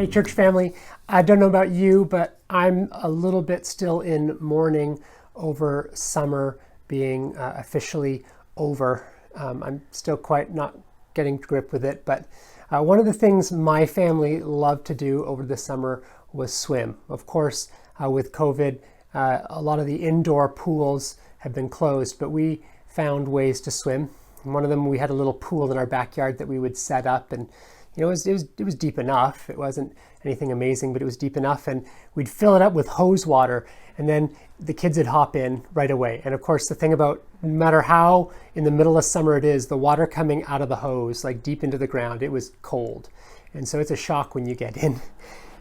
Hey, church family. I don't know about you, but I'm a little bit still in mourning over summer being officially over. I'm still quite not getting to grip with it, but one of the things my family loved to do over the summer was swim. Of course, with COVID, a lot of the indoor pools have been closed, but we found ways to swim. And one of them, we had a little pool in our backyard that we would set up, and it was deep enough. It wasn't anything amazing, but it was deep enough, and we'd fill it up with hose water, and then the kids would hop in right away. And of course, the thing about, no matter how in the middle of summer it is, the water coming out of the hose, like deep into the ground, it was cold. And so it's a shock when you get in.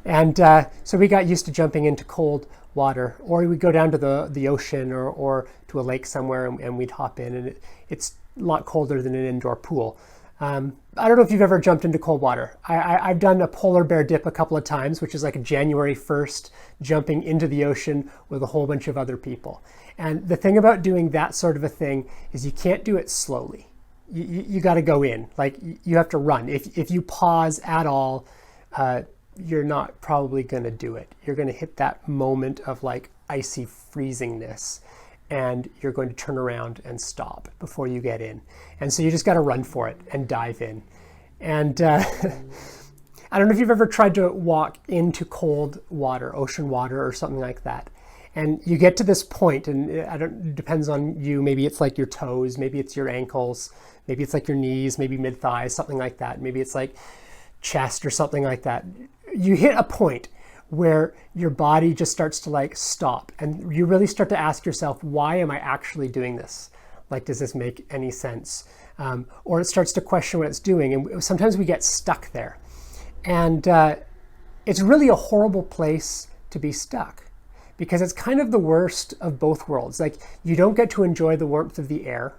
And so we got used to jumping into cold water, or we'd go down to the ocean or to a lake somewhere, and we'd hop in, and it's a lot colder than an indoor pool. I don't know if you've ever jumped into cold water. I've done a polar bear dip a couple of times, which is like a January 1st jumping into the ocean with a whole bunch of other people. And the thing about doing that sort of a thing is you can't do it slowly. You got to go in, like you have to run. If you pause at all, you're not probably going to do it. You're going to hit that moment of like icy freezingness, and you're going to turn around and stop before you get in. And so you just got to run for it and dive in. And I don't know if you've ever tried to walk into cold water, ocean water or something like that. And you get to this point, and it depends on you. Maybe it's like your toes, maybe it's your ankles, maybe it's like your knees, maybe mid-thighs, something like that. Maybe it's like chest or something like that. You hit a point where your body just starts to like stop, and you really start to ask yourself, why am I actually doing this? Like, does this make any sense? Or it starts to question what it's doing, and sometimes we get stuck there. And it's really a horrible place to be stuck, because it's kind of the worst of both worlds. Like, you don't get to enjoy the warmth of the air,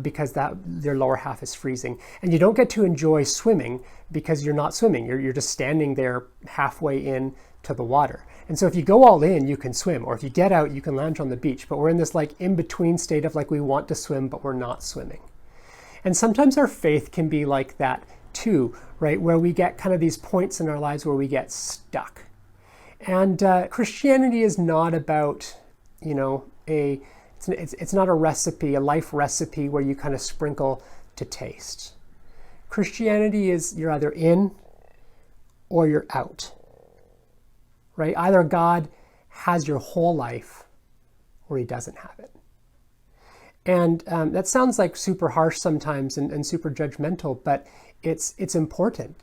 because your lower half is freezing. And you don't get to enjoy swimming because you're not swimming. You're just standing there halfway in to the water. And so if you go all in, you can swim. Or if you get out, you can lounge on the beach. But we're in this like in-between state of like we want to swim, but we're not swimming. And sometimes our faith can be like that too, right? Where we get kind of these points in our lives where we get stuck. And Christianity is not about, it's not a recipe, a life recipe where you kind of sprinkle to taste. Christianity is you're either in or you're out, right? Either God has your whole life or he doesn't have it. And that sounds like super harsh sometimes and super judgmental, but it's important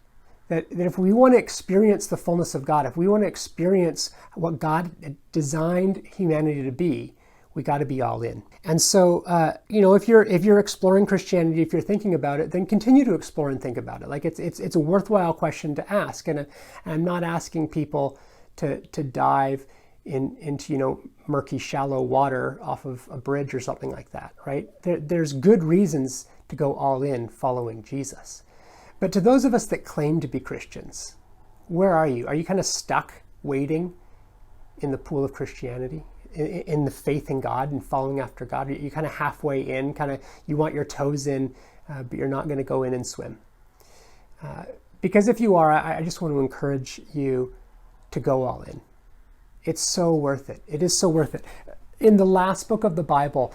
that if we want to experience the fullness of God, if we want to experience what God designed humanity to be, we got to be all in. And so, if you're exploring Christianity, if you're thinking about it, then continue to explore and think about it. Like it's a worthwhile question to ask. And I'm not asking people to dive into murky, shallow water off of a bridge or something like that, right? There's good reasons to go all in following Jesus. But to those of us that claim to be Christians, where are you? Are you kind of stuck wading in the pool of Christianity? In the faith in God and following after God? You're kind of halfway in, you want your toes in, but you're not going to go in and swim. Because if you are, I just want to encourage you to go all in. It's so worth it. It is so worth it. In the last book of the Bible,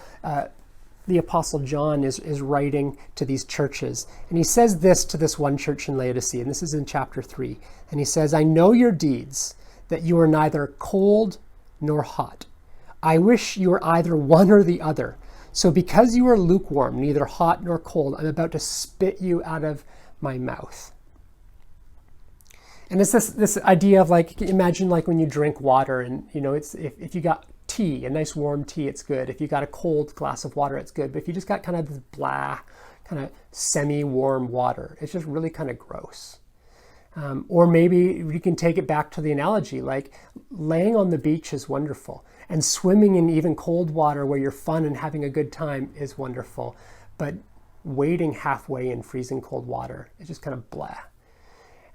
the Apostle John is writing to these churches, and he says this to this one church in Laodicea, and this is in chapter 3. And he says, "I know your deeds, that you are neither cold nor hot. I wish you were either one or the other. So because you are lukewarm, neither hot nor cold, I'm about to spit you out of my mouth." And it's this idea of like, imagine like when you drink water, and it's if you got tea, a nice warm tea, it's good. If you got a cold glass of water, it's good. But if you just got kind of this blah, kind of semi-warm water, it's just really kind of gross. Or maybe we can take it back to the analogy, like laying on the beach is wonderful, and swimming in even cold water where you're fun and having a good time is wonderful, but wading halfway in freezing cold water is just kind of blah.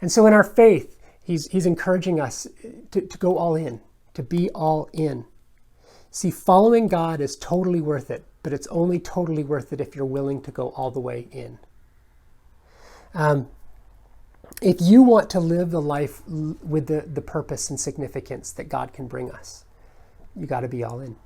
And so in our faith, he's encouraging us to go all in, to be all in. See, following God is totally worth it, but it's only totally worth it if you're willing to go all the way in. If you want to live the life with the purpose and significance that God can bring us, you got to be all in.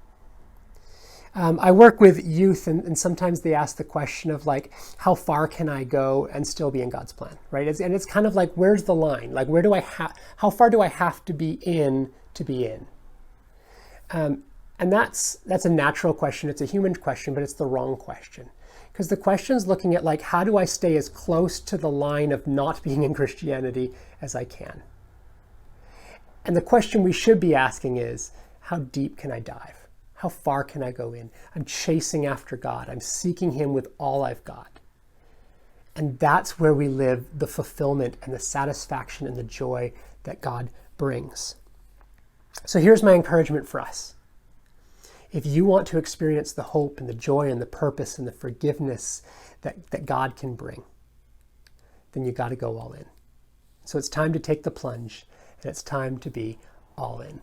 I work with youth, and sometimes they ask the question of like, how far can I go and still be in God's plan, right? And it's kind of like, where's the line? Like, how far do I have to be in to be in? And that's a natural question. It's a human question, but it's the wrong question. Because the question's looking at like, how do I stay as close to the line of not being in Christianity as I can? And the question we should be asking is, how deep can I dive? How far can I go in? I'm chasing after God. I'm seeking him with all I've got. And that's where we live the fulfillment and the satisfaction and the joy that God brings. So here's my encouragement for us. If you want to experience the hope and the joy and the purpose and the forgiveness that God can bring, then you got to go all in. So it's time to take the plunge, and it's time to be all in.